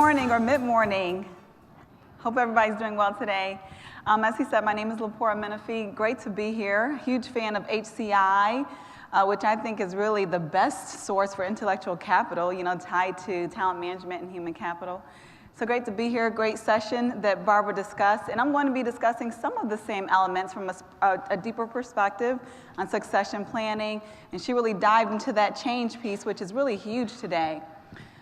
morning or mid-morning. Hope everybody's doing well today. As he said, my name is Lepora Menifee. Great to be here. Huge fan of HCI, which I think is really the best source for intellectual capital, tied to talent management and human capital. So great to be here. Great session that Barbara discussed. And I'm going to be discussing some of the same elements from a deeper perspective on succession planning. And she really dived into that change piece, which is really huge today.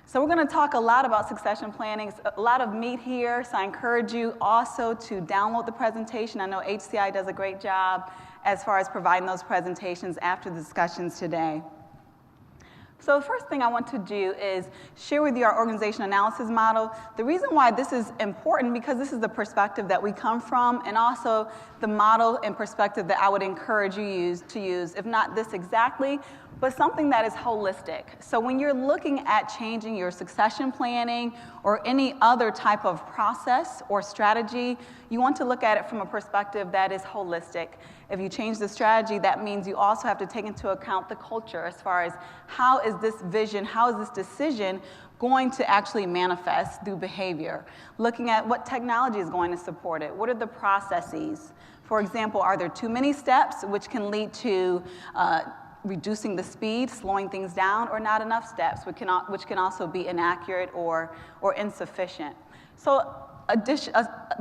So we're going to talk a lot about succession planning. It's a lot of meat here, so I encourage you also to download the presentation. I know HCI does a great job as far as providing those presentations after the discussions today. So the first thing I want to do is share with you our organization analysis model. The reason why this is important, because this is the perspective that we come from, and also the model and perspective that I would encourage you to use, if not this exactly, but something that is holistic. So when you're looking at changing your succession planning or any other type of process or strategy, you want to look at it from a perspective that is holistic. If you change the strategy, that means you also have to take into account the culture as far as how is this vision, how is this decision going to actually manifest through behavior. Looking at what technology is going to support it. What are the processes? For example, are there too many steps, which can lead to reducing the speed, slowing things down, or not enough steps, which can also be inaccurate or insufficient. So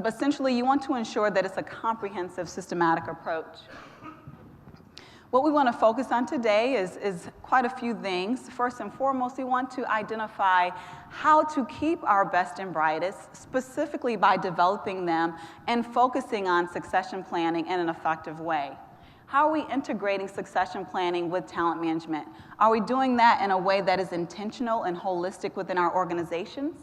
essentially, you want to ensure that it's a comprehensive, systematic approach. What we want to focus on today is quite a few things. First and foremost, we want to identify how to keep our best and brightest, specifically by developing them and focusing on succession planning in an effective way. How are we integrating succession planning with talent management? Are we doing that in a way that is intentional and holistic within our organizations?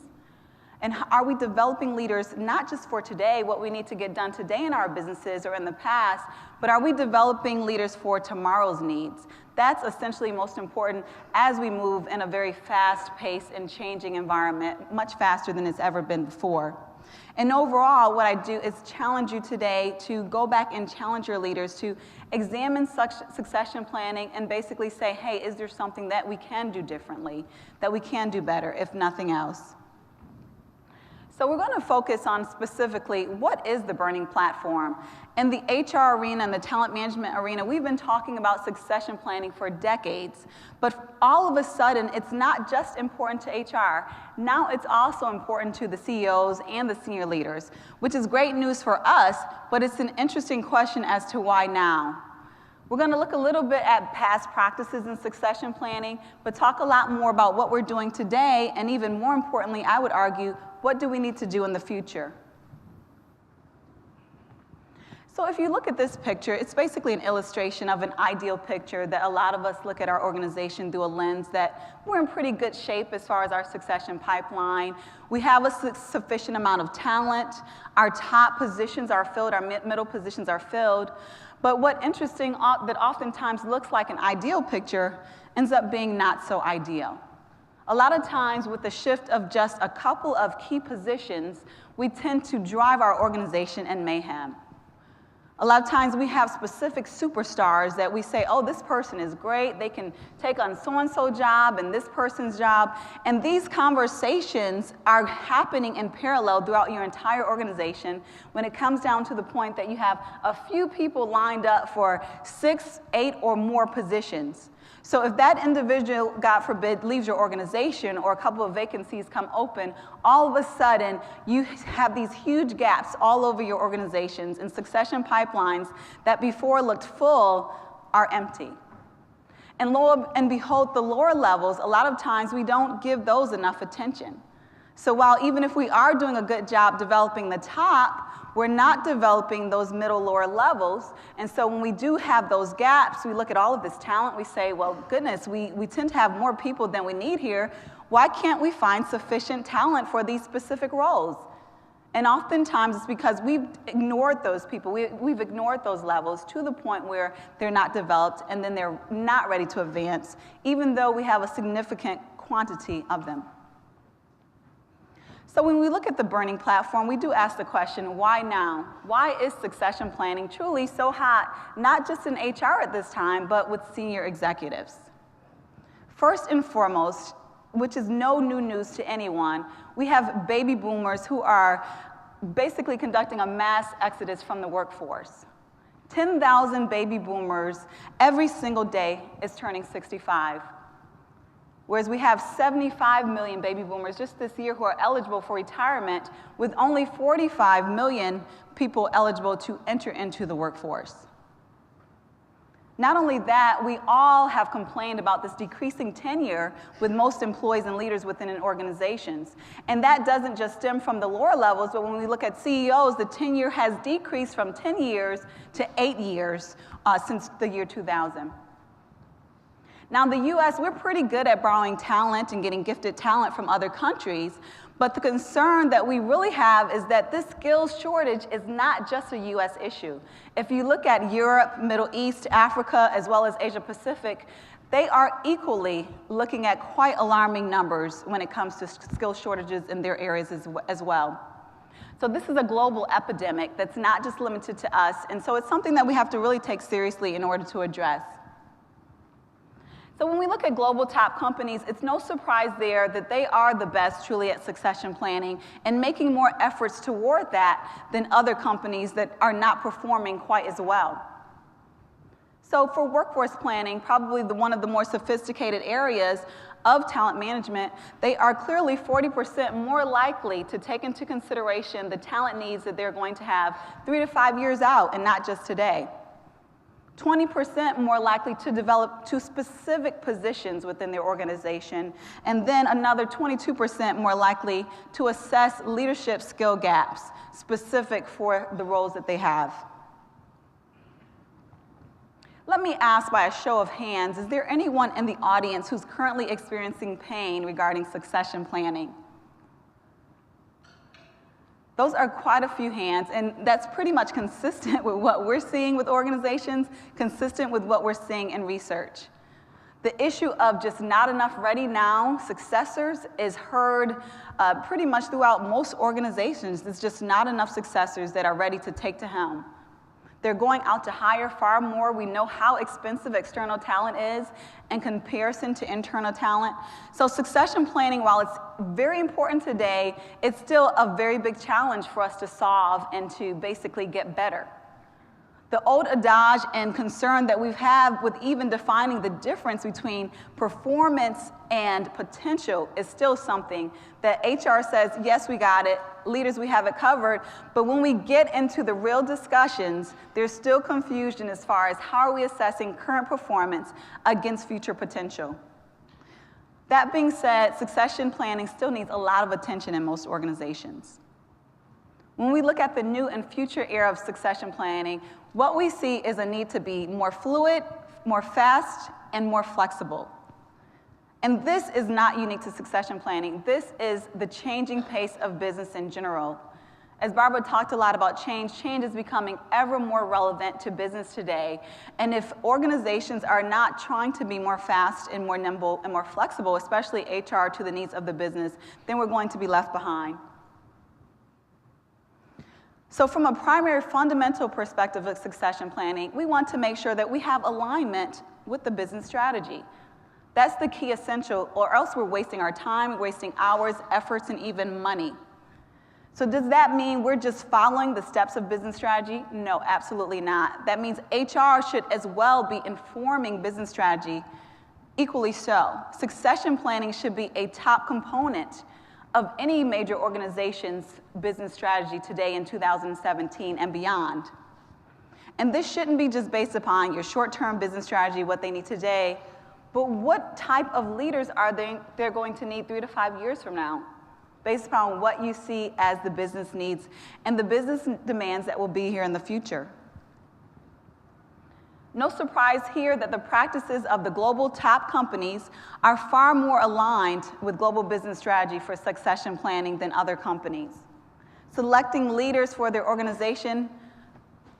And are we developing leaders not just for today, what we need to get done today in our businesses or in the past, but are we developing leaders for tomorrow's needs? That's essentially most important as we move in a very fast-paced and changing environment, much faster than it's ever been before. And overall, what I do is challenge you today to go back and challenge your leaders to examine succession planning and basically say, hey, is there something that we can do differently, that we can do better, if nothing else? So we're going to focus on specifically what is the burning platform. In the HR arena and the talent management arena, we've been talking about succession planning for decades. But all of a sudden, it's not just important to HR. Now it's also important to the CEOs and the senior leaders, which is great news for us, but it's an interesting question as to why now. We're going to look a little bit at past practices in succession planning, but talk a lot more about what we're doing today, and even more importantly, I would argue, what do we need to do in the future? So if you look at this picture, it's basically an illustration of an ideal picture that a lot of us look at our organization through a lens that we're in pretty good shape as far as our succession pipeline. We have a sufficient amount of talent. Our top positions are filled, our middle positions are filled. But what's interesting that oftentimes looks like an ideal picture ends up being not so ideal. A lot of times with the shift of just a couple of key positions, we tend to drive our organization in mayhem. A lot of times we have specific superstars that we say, oh, this person is great, they can take on so-and-so job and this person's job, and these conversations are happening in parallel throughout your entire organization when it comes down to the point that you have a few people lined up for 6, 8, or more positions. So if that individual, God forbid, leaves your organization or a couple of vacancies come open, all of a sudden you have these huge gaps all over your organizations and succession pipelines that before looked full are empty. And lo and behold, the lower levels, a lot of times we don't give those enough attention. So while even if we are doing a good job developing the top, we're not developing those middle, lower levels. And so when we do have those gaps, we look at all of this talent, we say, well, goodness, we tend to have more people than we need here. Why can't we find sufficient talent for these specific roles? And oftentimes it's because we've ignored those people. We've ignored those levels to the point where they're not developed and then they're not ready to advance, even though we have a significant quantity of them. So when we look at the burning platform, we do ask the question, why now? Why is succession planning truly so hot, not just in HR at this time, but with senior executives? First and foremost, which is no new news to anyone, we have baby boomers who are basically conducting a mass exodus from the workforce. 10,000 baby boomers every single day is turning 65. Whereas we have 75 million baby boomers just this year who are eligible for retirement, with only 45 million people eligible to enter into the workforce. Not only that, we all have complained about this decreasing tenure with most employees and leaders within organizations. And that doesn't just stem from the lower levels, but when we look at CEOs, the tenure has decreased from 10 years to 8 years since the year 2000. Now, in the US, we're pretty good at borrowing talent and getting gifted talent from other countries, but the concern that we really have is that this skills shortage is not just a US issue. If you look at Europe, Middle East, Africa, as well as Asia Pacific, they are equally looking at quite alarming numbers when it comes to skills shortages in their areas as well. So this is a global epidemic that's not just limited to us, and so it's something that we have to really take seriously in order to address. So when we look at global top companies, it's no surprise there that they are the best truly at succession planning and making more efforts toward that than other companies that are not performing quite as well. So for workforce planning, probably one of the more sophisticated areas of talent management, they are clearly 40% more likely to take into consideration the talent needs that they're going to have 3 to 5 years out and not just today. 20% more likely to develop to specific positions within their organization, and then another 22% more likely to assess leadership skill gaps specific for the roles that they have. Let me ask by a show of hands, is there anyone in the audience who's currently experiencing pain regarding succession planning? Those are quite a few hands, and that's pretty much consistent with what we're seeing with organizations, consistent with what we're seeing in research. The issue of just not enough ready now successors is heard pretty much throughout most organizations. There's just not enough successors that are ready to take to helm. They're going out to hire far more. We know how expensive external talent is in comparison to internal talent. So succession planning, while it's very important today, it's still a very big challenge for us to solve and to basically get better. The old adage and concern that we have with even defining the difference between performance and potential is still something that HR says, yes, we got it, leaders, we have it covered, but when we get into the real discussions, there's still confusion as far as how are we assessing current performance against future potential. That being said, succession planning still needs a lot of attention in most organizations. When we look at the new and future era of succession planning, what we see is a need to be more fluid, more fast, and more flexible. And this is not unique to succession planning. This is the changing pace of business in general. As Barbara talked a lot about change, change is becoming ever more relevant to business today. And if organizations are not trying to be more fast and more nimble and more flexible, especially HR to the needs of the business, then we're going to be left behind. So from a primary fundamental perspective of succession planning, we want to make sure that we have alignment with the business strategy. That's the key essential, or else we're wasting our time, wasting hours, efforts, and even money. So does that mean we're just following the steps of business strategy? No, absolutely not. That means HR should as well be informing business strategy, equally so. Succession planning should be a top component of any major organization's business strategy today in 2017 and beyond. And this shouldn't be just based upon your short-term business strategy, what they need today, but what type of leaders are they're going to need 3 to 5 years from now, based upon what you see as the business needs and the business demands that will be here in the future. No surprise here that the practices of the global top companies are far more aligned with global business strategy for succession planning than other companies. Selecting leaders for their organization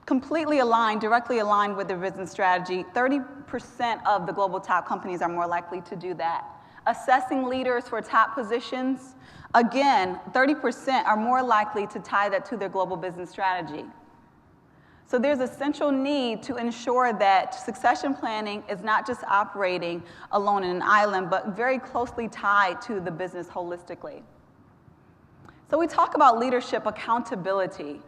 completely aligned, directly aligned with their business strategy. 30% of the global top companies are more likely to do that. Assessing leaders for top positions, again, 30% are more likely to tie that to their global business strategy. So there's a central need to ensure that succession planning is not just operating alone in an island, but very closely tied to the business holistically. So we talk about leadership accountability.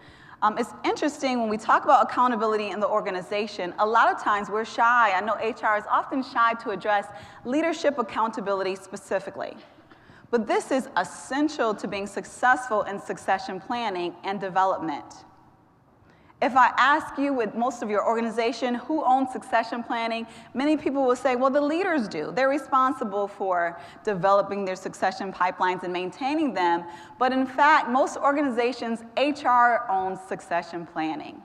It's interesting when we talk about accountability in the organization, a lot of times we're shy. I know HR is often shy to address leadership accountability specifically. But this is essential to being successful in succession planning and development. If I ask you with most of your organization who owns succession planning, many people will say, well, the leaders do. They're responsible for developing their succession pipelines and maintaining them. But in fact, most organizations, HR owns succession planning.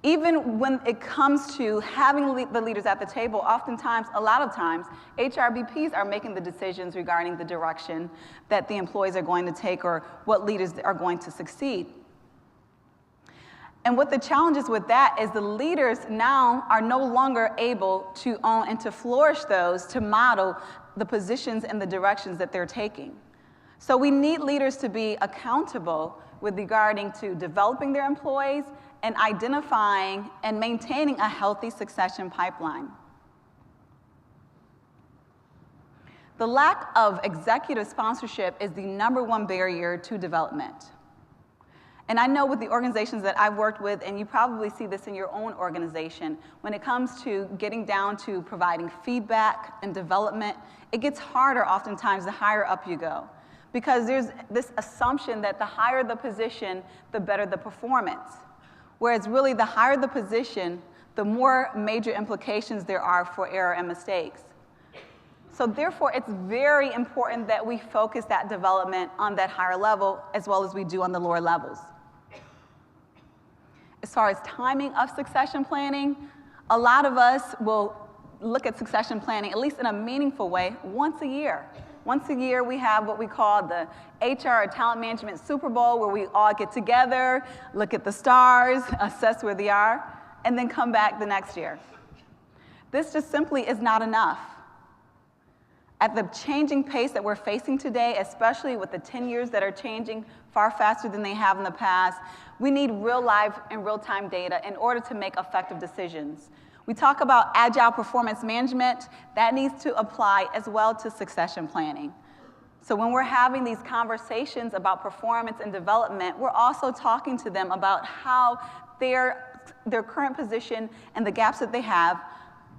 Even when it comes to having the leaders at the table, oftentimes, a lot of times, HRBPs are making the decisions regarding the direction that the employees are going to take or what leaders are going to succeed. And what the challenge is with that is the leaders now are no longer able to own and to flourish those to model the positions and the directions that they're taking. So we need leaders to be accountable with regarding to developing their employees and identifying and maintaining a healthy succession pipeline. The lack of executive sponsorship is the #1 barrier to development. And I know with the organizations that I've worked with, and you probably see this in your own organization, when it comes to getting down to providing feedback and development, it gets harder oftentimes the higher up you go. Because there's this assumption that the higher the position, the better the performance. Whereas really the higher the position, the more major implications there are for error and mistakes. So therefore, it's very important that we focus that development on that higher level as well as we do on the lower levels. As far as timing of succession planning, a lot of us will look at succession planning, at least in a meaningful way, once a year. Once a year, we have what we call the HR or Talent Management Super Bowl, where we all get together, look at the stars, assess where they are, and then come back the next year. This just simply is not enough. At the changing pace that we're facing today, especially with the 10 years that are changing far faster than they have in the past, we need real live and real-time data in order to make effective decisions. We talk about agile performance management. That needs to apply as well to succession planning. So when we're having these conversations about performance and development, we're also talking to them about how their current position and the gaps that they have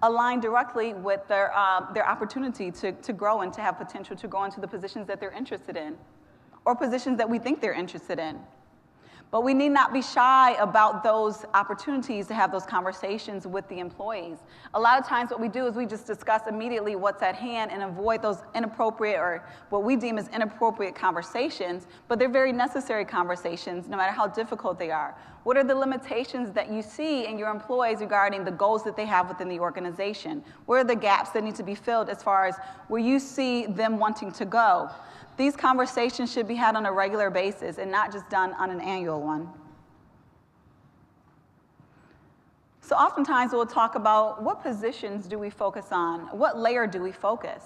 align directly with their opportunity to grow and to have potential to go into the positions that they're interested in, or positions that we think they're interested in. But we need not be shy about those opportunities to have those conversations with the employees. A lot of times what we do is we just discuss immediately what's at hand and avoid those inappropriate or what we deem as inappropriate conversations, but they're very necessary conversations no matter how difficult they are. What are the limitations that you see in your employees regarding the goals that they have within the organization? Where are the gaps that need to be filled as far as where you see them wanting to go? These conversations should be had on a regular basis and not just done on an annual one. So oftentimes we'll talk about what positions do we focus on? What layer do we focus?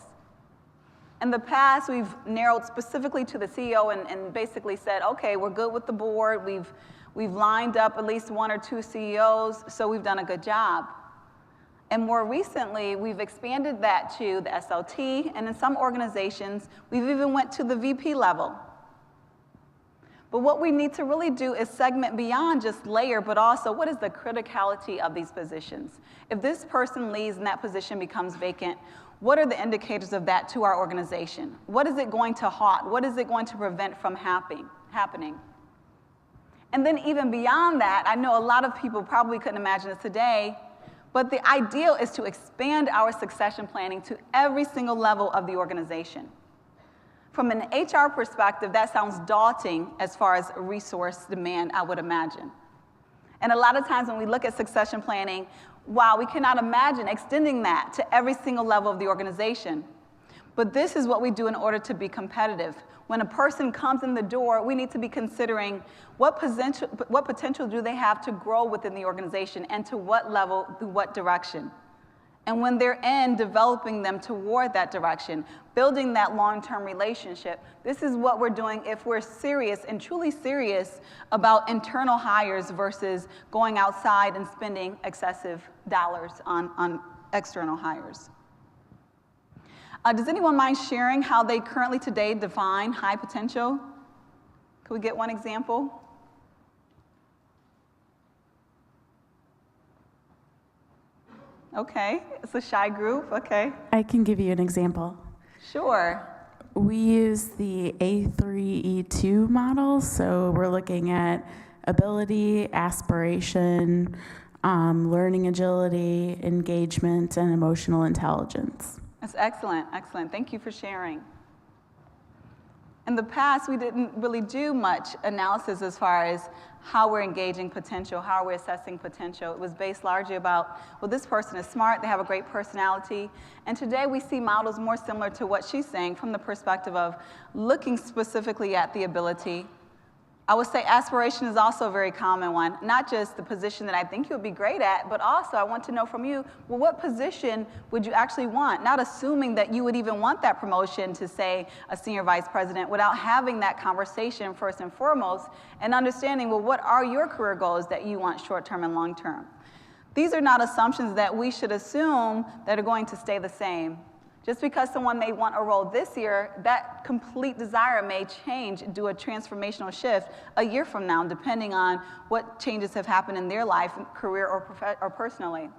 In the past, we've narrowed specifically to the CEO and basically said, okay, we're good with the board. We've lined up at least 1 or 2 CEOs, so we've done a good job. And more recently, we've expanded that to the SLT, and in some organizations, we've even went to the VP level. But what we need to really do is segment beyond just layer, but also what is the criticality of these positions? If this person leaves and that position becomes vacant, what are the indicators of that to our organization? What is it going to halt? What is it going to prevent from happening? And then even beyond that, I know a lot of people probably couldn't imagine this today, but the ideal is to expand our succession planning to every single level of the organization. From an HR perspective, that sounds daunting as far as resource demand, I would imagine. And a lot of times when we look at succession planning, wow, we cannot imagine extending that to every single level of the organization. But this is what we do in order to be competitive. When a person comes in the door, we need to be considering what potential do they have to grow within the organization and to what level, through what direction. And when they're in, developing them toward that direction, building that long-term relationship. This is what we're doing if we're serious and truly serious about internal hires versus going outside and spending excessive dollars on external hires. Does anyone mind sharing how they currently today define high potential? Could we get one example? Okay, it's a shy group, okay. I can give you an example. Sure. We use the A3E2 model, so we're looking at ability, aspiration, learning agility, engagement, and emotional intelligence. That's excellent, excellent. Thank you for sharing. In the past, we didn't really do much analysis as far as how we're engaging potential, how we're assessing potential. It was based largely about, well, this person is smart, they have a great personality. And today we see models more similar to what she's saying from the perspective of looking specifically at the ability. I would say aspiration is also a very common one, not just the position that I think you'll be great at, but also I want to know from you, well, what position would you actually want? Not assuming that you would even want that promotion to, say, a senior vice president without having that conversation first and foremost and understanding, well, what are your career goals that you want short-term and long-term? These are not assumptions that we should assume that are going to stay the same. Just because someone may want a role this year, that complete desire may change, do a transformational shift a year from now, depending on what changes have happened in their life, career or personally.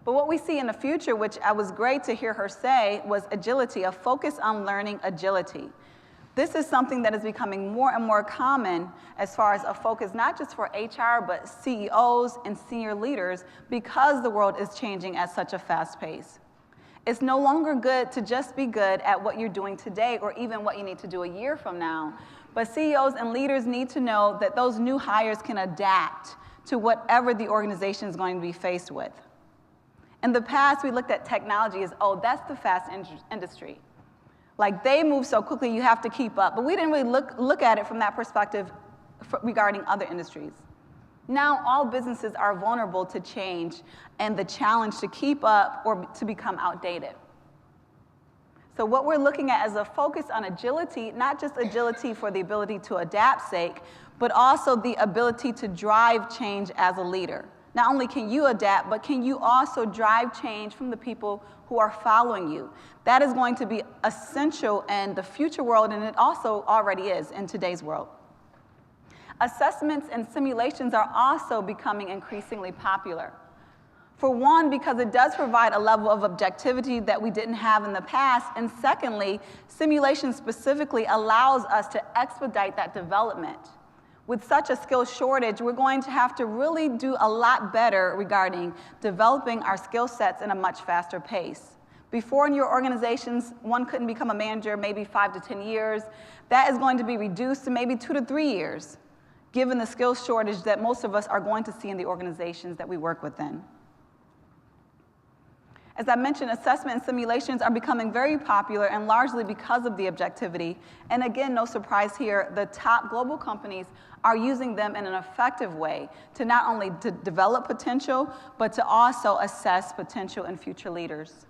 But what we see in the future, which I was great to hear her say, was agility, a focus on learning agility. This is something that is becoming more and more common as far as a focus, not just for HR, but CEOs and senior leaders, because the world is changing at such a fast pace. It's no longer good to just be good at what you're doing today or even what you need to do a year from now. But CEOs and leaders need to know that those new hires can adapt to whatever the organization is going to be faced with. In the past, we looked at technology as, oh, that's the fast industry. Like, they move so quickly, you have to keep up. But we didn't really look at it from that perspective regarding other industries. Now all businesses are vulnerable to change and the challenge to keep up or to become outdated. So what we're looking at is a focus on agility, not just agility for the ability to adapt sake, but also the ability to drive change as a leader. Not only can you adapt, but can you also drive change from the people who are following you? That is going to be essential in the future world, and it also already is in today's world. Assessments and simulations are also becoming increasingly popular. For one, because it does provide a level of objectivity that we didn't have in the past, and secondly, simulation specifically allows us to expedite that development. With such a skill shortage, we're going to have to really do a lot better regarding developing our skill sets in a much faster pace. Before in your organizations, one couldn't become a manager maybe 5 to 10 years. That is going to be reduced to maybe 2 to 3 years, given the skill shortage that most of us are going to see in the organizations that we work within. As I mentioned, assessment and simulations are becoming very popular and largely because of the objectivity. And again, no surprise here, the top global companies are using them in an effective way to not only to develop potential, but to also assess potential in future leaders.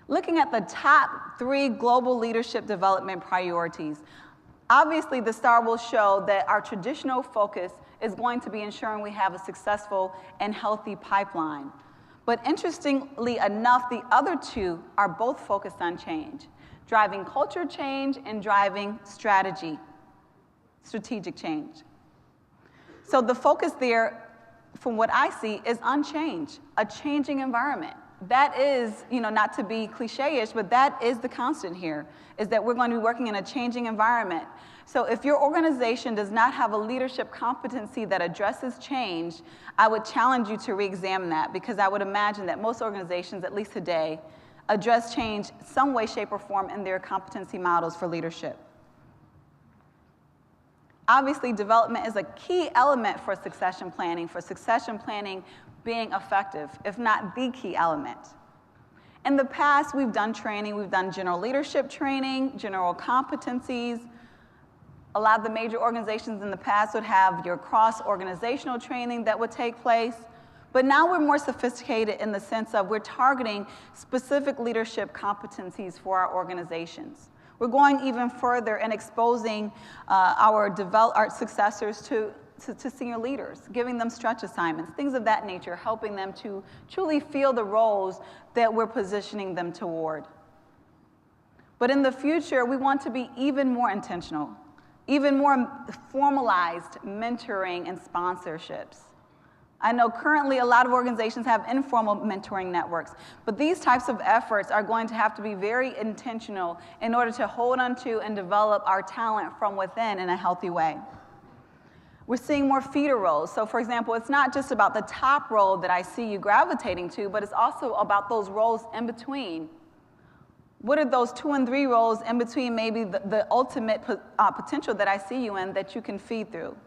Looking at the top 3 global leadership development priorities, obviously, the star will show that our traditional focus is going to be ensuring we have a successful and healthy pipeline. But interestingly enough, the other 2 are both focused on change, driving culture change and driving strategic change. So the focus there, from what I see, is on change, a changing environment. That is, not to be cliche-ish, but that is the constant here, is that we're going to be working in a changing environment. So if your organization does not have a leadership competency that addresses change, I would challenge you to re-examine that, because I would imagine that most organizations, at least today, address change some way, shape, or form in their competency models for leadership. Obviously, development is a key element for succession planning being effective, if not the key element. In the past, we've done training, we've done general leadership training, general competencies. A lot of the major organizations in the past would have your cross-organizational training that would take place. But now we're more sophisticated in the sense of we're targeting specific leadership competencies for our organizations. We're going even further and exposing our successors to senior leaders, giving them stretch assignments, things of that nature, helping them to truly feel the roles that we're positioning them toward. But in the future, we want to be even more intentional, even more formalized mentoring and sponsorships. I know currently a lot of organizations have informal mentoring networks, but these types of efforts are going to have to be very intentional in order to hold on to and develop our talent from within in a healthy way. We're seeing more feeder roles. So for example, it's not just about the top role that I see you gravitating to, but it's also about those roles in between. What are those 2 and 3 roles in between maybe the ultimate potential that I see you in that you can feed through?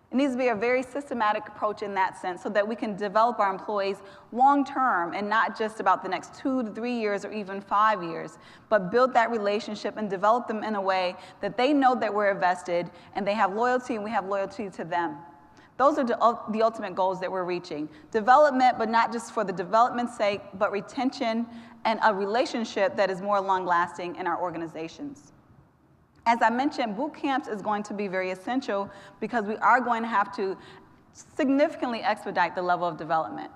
It needs to be a very systematic approach in that sense so that we can develop our employees long term and not just about the next 2 to 3 years or even 5 years, but build that relationship and develop them in a way that they know that we're invested and they have loyalty and we have loyalty to them. Those are the ultimate goals that we're reaching. Development, but not just for the development's sake, but retention and a relationship that is more long-lasting in our organizations. As I mentioned, boot camps is going to be very essential because we are going to have to significantly expedite the level of development.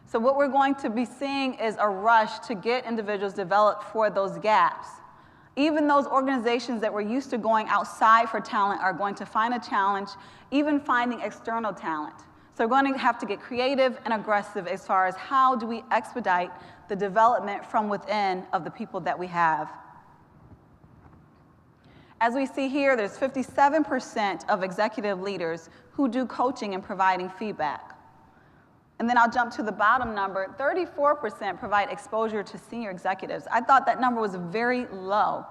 So what we're going to be seeing is a rush to get individuals developed for those gaps. Even those organizations that were used to going outside for talent are going to find a challenge, even finding external talent. So we're going to have to get creative and aggressive as far as how do we expedite the development from within of the people that we have. As we see here, there's 57% of executive leaders who do coaching and providing feedback. And then I'll jump to the bottom number, 34% provide exposure to senior executives. I thought that number was very low.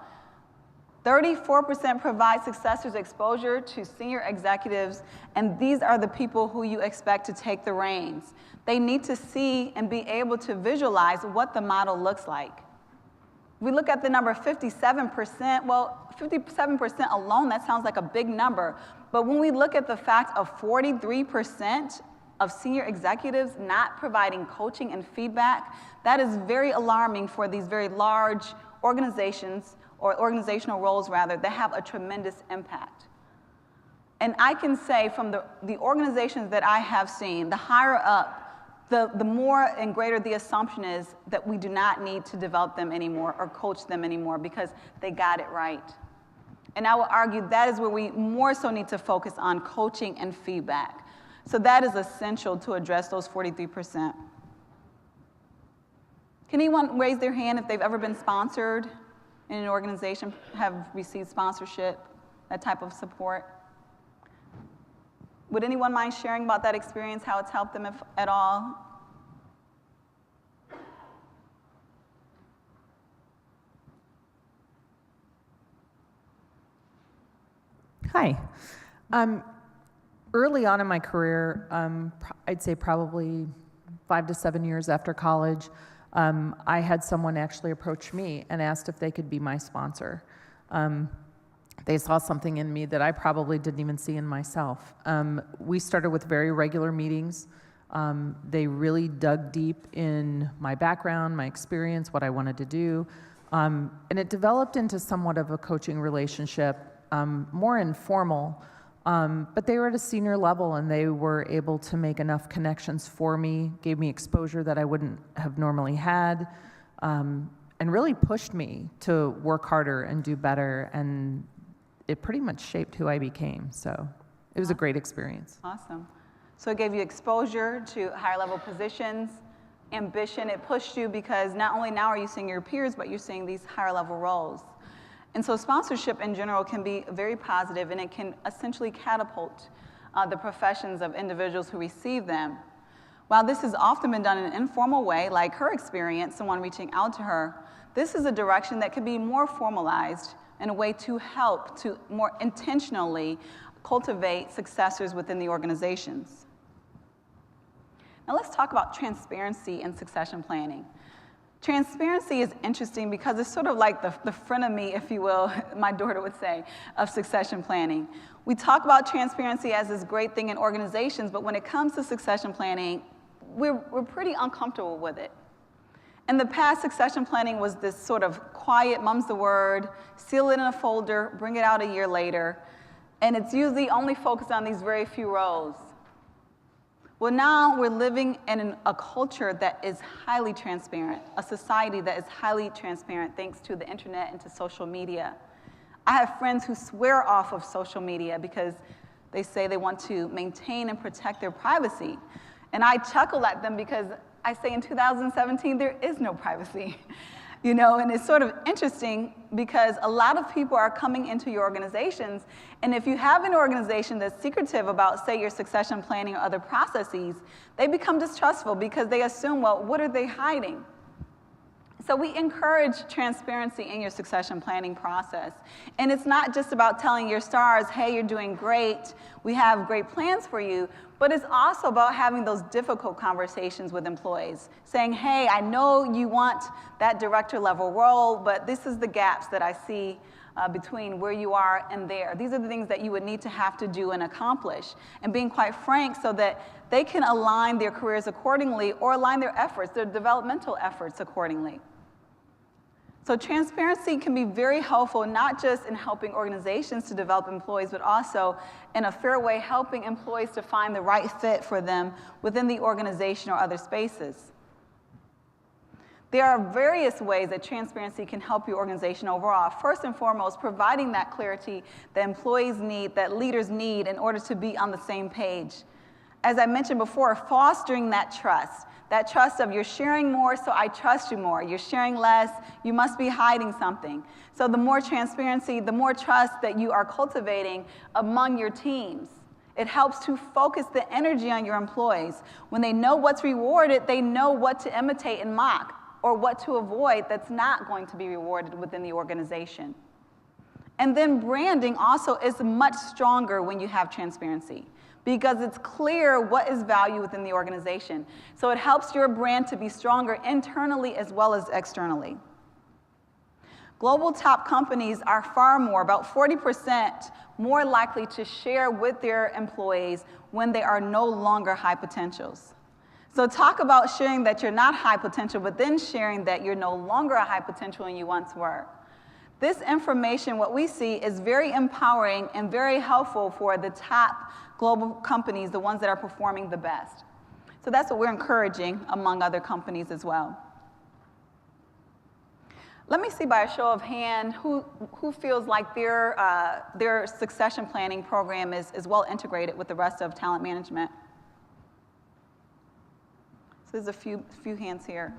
34% provide successors exposure to senior executives, and these are the people who you expect to take the reins. They need to see and be able to visualize what the model looks like. We look at the number 57%, well, 57% alone, that sounds like a big number. But when we look at the fact of 43% of senior executives not providing coaching and feedback, that is very alarming for these very large organizations, or organizational roles rather, that have a tremendous impact. And I can say from the organizations that I have seen, the higher up, the more and greater the assumption is that we do not need to develop them anymore or coach them anymore because they got it right. And I will argue that is where we more so need to focus on coaching and feedback. So that is essential to address those 43%. Can anyone raise their hand if they've ever been sponsored in an organization, have received sponsorship, that type of support? Would anyone mind sharing about that experience, how it's helped them if at all? Hi. Early on in my career, I'd say probably 5 to 7 years after college, I had someone actually approach me and asked if they could be my sponsor. They saw something in me that I probably didn't even see in myself. We started with very regular meetings. They really dug deep in my background, my experience, what I wanted to do. And it developed into somewhat of a coaching relationship, more informal. But they were at a senior level and they were able to make enough connections for me, gave me exposure that I wouldn't have normally had, and really pushed me to work harder and do better. And it pretty much shaped who I became. So it was a great experience. Awesome. So it gave you exposure to higher level positions, ambition. It pushed you because not only now are you seeing your peers, but you're seeing these higher level roles. And so sponsorship in general can be very positive, and it can essentially catapult the professions of individuals who receive them. While this has often been done in an informal way, like her experience, someone reaching out to her, this is a direction that can be more formalized in a way to help to more intentionally cultivate successors within the organizations. Now let's talk about transparency and succession planning. Transparency is interesting because it's sort of like the frenemy, if you will, my daughter would say, of succession planning. We talk about transparency as this great thing in organizations, but when it comes to succession planning, we're pretty uncomfortable with it. In the past, succession planning was this sort of quiet, mum's the word, seal it in a folder, bring it out a year later, and it's usually only focused on these very few roles. Well, now we're living in a culture that is highly transparent, a society that is highly transparent thanks to the internet and to social media. I have friends who swear off of social media because they say they want to maintain and protect their privacy. And I chuckle at them because I say in 2017, there is no privacy. And it's sort of interesting because a lot of people are coming into your organizations, and if you have an organization that's secretive about, say, your succession planning or other processes, they become distrustful because they assume, well, what are they hiding? So we encourage transparency in your succession planning process. And it's not just about telling your stars, hey, you're doing great, we have great plans for you, but it's also about having those difficult conversations with employees, saying, hey, I know you want that director level role, but this is the gaps that I see between where you are and there. These are the things that you would need to have to do and accomplish. And being quite frank so that they can align their careers accordingly or align their efforts, their developmental efforts accordingly. So transparency can be very helpful, not just in helping organizations to develop employees, but also in a fair way helping employees to find the right fit for them within the organization or other spaces. There are various ways that transparency can help your organization overall. First and foremost, providing that clarity that employees need, that leaders need in order to be on the same page. As I mentioned before, fostering that trust of you're sharing more, so I trust you more. You're sharing less, you must be hiding something. So the more transparency, the more trust that you are cultivating among your teams. It helps to focus the energy on your employees. When they know what's rewarded, they know what to imitate and mock, or what to avoid that's not going to be rewarded within the organization. And then branding also is much stronger when you have transparency, because it's clear what is valued within the organization. So it helps your brand to be stronger internally as well as externally. Global top companies are far more, about 40% more likely to share with their employees when they are no longer high potentials. So talk about sharing that you're not high potential, but then sharing that you're no longer a high potential than you once were. This information, what we see, is very empowering and very helpful for the top global companies, the ones that are performing the best. So that's what we're encouraging among other companies as well. Let me see by a show of hand who feels like their succession planning program is well integrated with the rest of talent management. So there's a few hands here.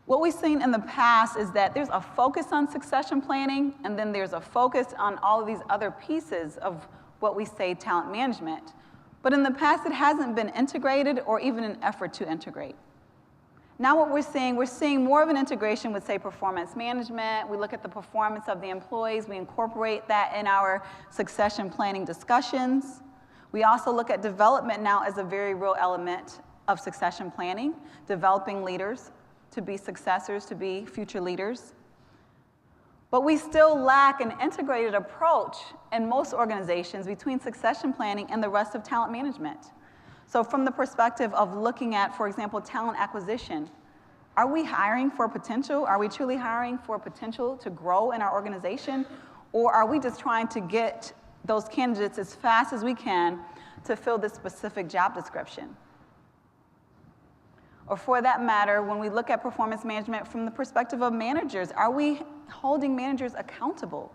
What we've seen in the past is that there's a focus on succession planning, and then there's a focus on all of these other pieces of what we say talent management. But in the past, it hasn't been integrated or even an effort to integrate. Now what we're seeing more of an integration with, say, performance management. We look at the performance of the employees. We incorporate that in our succession planning discussions. We also look at development now as a very real element of succession planning, developing leaders to be successors, to be future leaders. But we still lack an integrated approach in most organizations between succession planning and the rest of talent management. So from the perspective of looking at, for example, talent acquisition, are we hiring for potential? Are we truly hiring for potential to grow in our organization? Or are we just trying to get those candidates as fast as we can to fill this specific job description? Or for that matter, when we look at performance management from the perspective of managers, are we holding managers accountable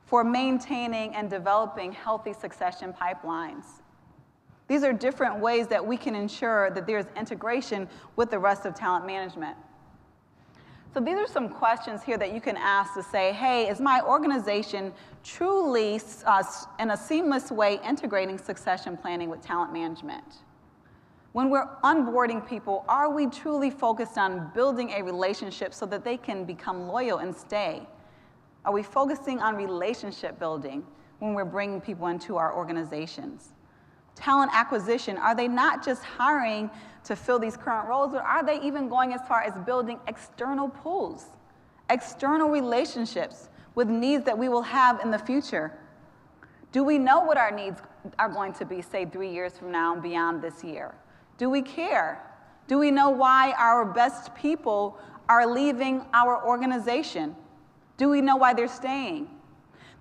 for maintaining and developing healthy succession pipelines? These are different ways that we can ensure that there's integration with the rest of talent management. So these are some questions here that you can ask to say, hey, is my organization truly in a seamless way integrating succession planning with talent management? When we're onboarding people, are we truly focused on building a relationship so that they can become loyal and stay? Are we focusing on relationship building when we're bringing people into our organizations? Talent acquisition, are they not just hiring to fill these current roles, but are they even going as far as building external pools, external relationships with needs that we will have in the future? Do we know what our needs are going to be, say, 3 years from now and beyond this year? Do we care? Do we know why our best people are leaving our organization? Do we know why they're staying?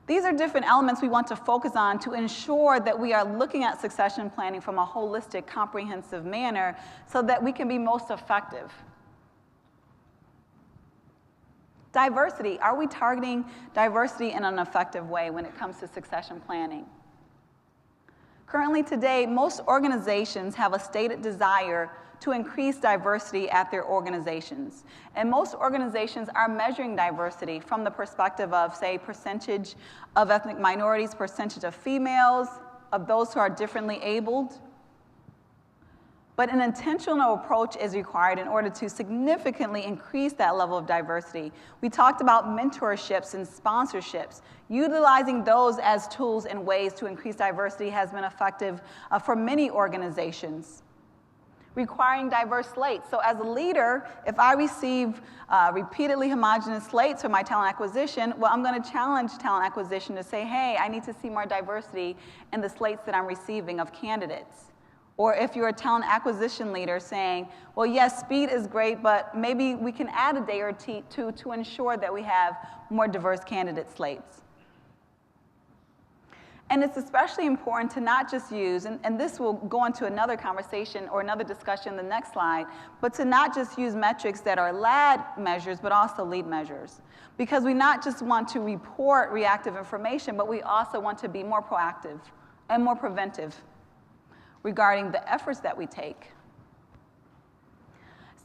These are different elements we want to focus on to ensure that we are looking at succession planning from a holistic, comprehensive manner so that we can be most effective. Diversity. Are we targeting diversity in an effective way when it comes to succession planning? Currently today, most organizations have a stated desire to increase diversity at their organizations. And most organizations are measuring diversity from the perspective of, say, percentage of ethnic minorities, percentage of females, of those who are differently abled. But an intentional approach is required in order to significantly increase that level of diversity. We talked about mentorships and sponsorships. Utilizing those as tools and ways to increase diversity has been effective for many organizations. Requiring diverse slates. So as a leader, if I receive repeatedly homogeneous slates for my talent acquisition, well, I'm going to challenge talent acquisition to say, hey, I need to see more diversity in the slates that I'm receiving of candidates. Or if you're a talent acquisition leader saying, well, yes, speed is great, but maybe we can add a day or two to ensure that we have more diverse candidate slates. And it's especially important to not just use, and this will go into another conversation or another discussion in the next slide, but to not just use metrics that are lag measures, but also lead measures. Because we not just want to report reactive information, but we also want to be more proactive and more preventive regarding the efforts that we take.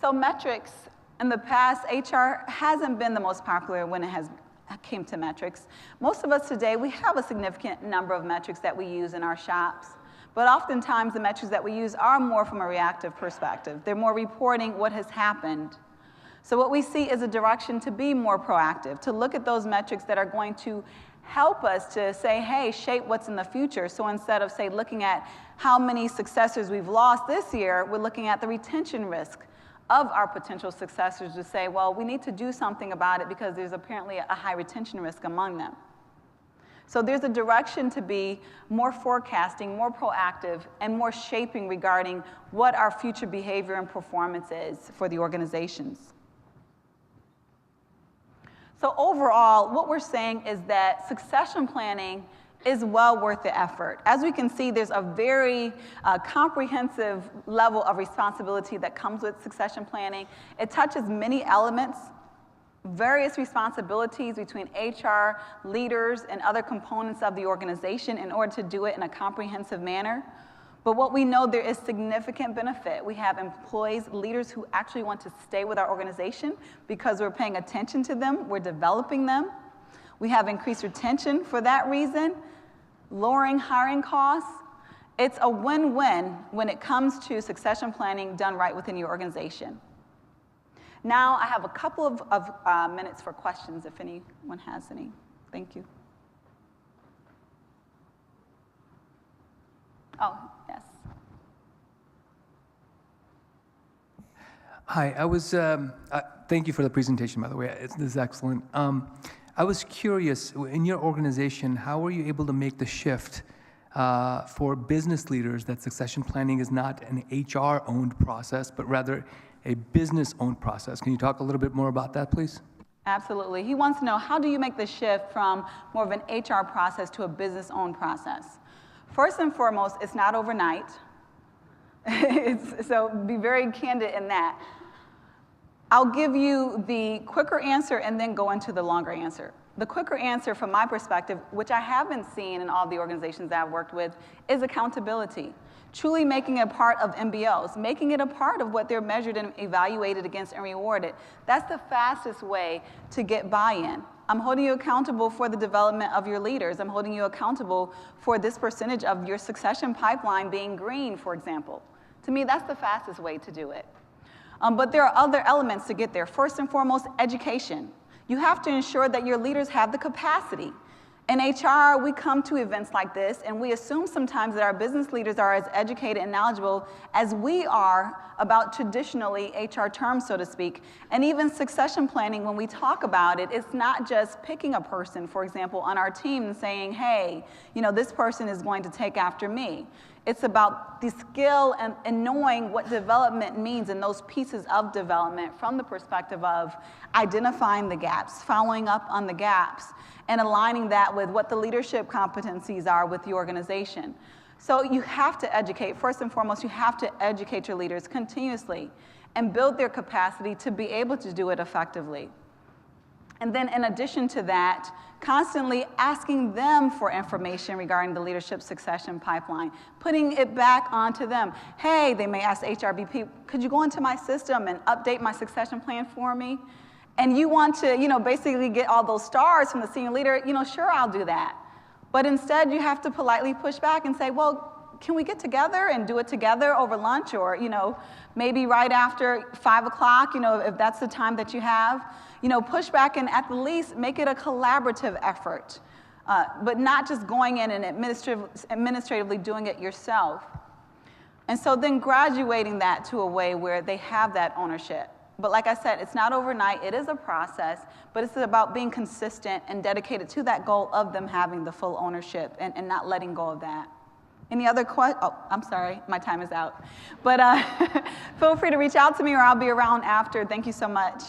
So metrics, in the past, HR hasn't been the most popular when it came to metrics. Most of us today, we have a significant number of metrics that we use in our shops, but oftentimes the metrics that we use are more from a reactive perspective. They're more reporting what has happened. So what we see is a direction to be more proactive, to look at those metrics that are going to help us to say, hey, shape what's in the future. So instead of, say, looking at how many successors we've lost this year, we're looking at the retention risk of our potential successors to say, well, we need to do something about it because there's apparently a high retention risk among them. So there's a direction to be more forecasting, more proactive, and more shaping regarding what our future behavior and performance is for the organizations. So overall, what we're saying is that succession planning is well worth the effort. As we can see, there's a very comprehensive level of responsibility that comes with succession planning. It touches many elements, various responsibilities between HR, leaders, and other components of the organization in order to do it in a comprehensive manner. But what we know, there is significant benefit. We have employees, leaders who actually want to stay with our organization because we're paying attention to them, we're developing them. We have increased retention for that reason, lowering hiring costs. It's a win-win when it comes to succession planning done right within your organization. Now I have a couple of minutes for questions if anyone has any. Thank you. Oh, yes. Hi, thank you for the presentation, by the way. This is excellent. I was curious, in your organization, how were you able to make the shift for business leaders that succession planning is not an HR-owned process, but rather a business-owned process? Can you talk a little bit more about that, please? Absolutely. He wants to know, how do you make the shift from more of an HR process to a business-owned process? First and foremost, it's not overnight. So be very candid in that. I'll give you the quicker answer and then go into the longer answer. The quicker answer from my perspective, which I haven't seen in all the organizations that I've worked with, is accountability. Truly making it a part of MBOs, making it a part of what they're measured and evaluated against and rewarded. That's the fastest way to get buy-in. I'm holding you accountable for the development of your leaders. I'm holding you accountable for this percentage of your succession pipeline being green, for example. To me, that's the fastest way to do it. But there are other elements to get there. First and foremost, education. You have to ensure that your leaders have the capacity. In HR, we come to events like this, and we assume sometimes that our business leaders are as educated and knowledgeable as we are about traditionally HR terms, so to speak. And even succession planning, when we talk about it, it's not just picking a person, for example, on our team and saying, hey, this person is going to take after me. It's about the skill and knowing what development means and those pieces of development from the perspective of identifying the gaps, following up on the gaps, and aligning that with what the leadership competencies are with the organization. So you have to educate. First and foremost, you have to educate your leaders continuously and build their capacity to be able to do it effectively. And then in addition to that, constantly asking them for information regarding the leadership succession pipeline, putting it back onto them. Hey, they may ask HRBP, could you go into my system and update my succession plan for me? And you want to, basically get all those stars from the senior leader, sure, I'll do that. But instead, you have to politely push back and say, well, can we get together and do it together over lunch or, maybe right after 5 o'clock, if that's the time that you have. Push back and at the least make it a collaborative effort, but not just going in and administratively doing it yourself. And so then graduating that to a way where they have that ownership. But like I said, it's not overnight, it is a process, but it's about being consistent and dedicated to that goal of them having the full ownership and not letting go of that. Any other questions? Oh, I'm sorry, my time is out. But feel free to reach out to me or I'll be around after. Thank you so much.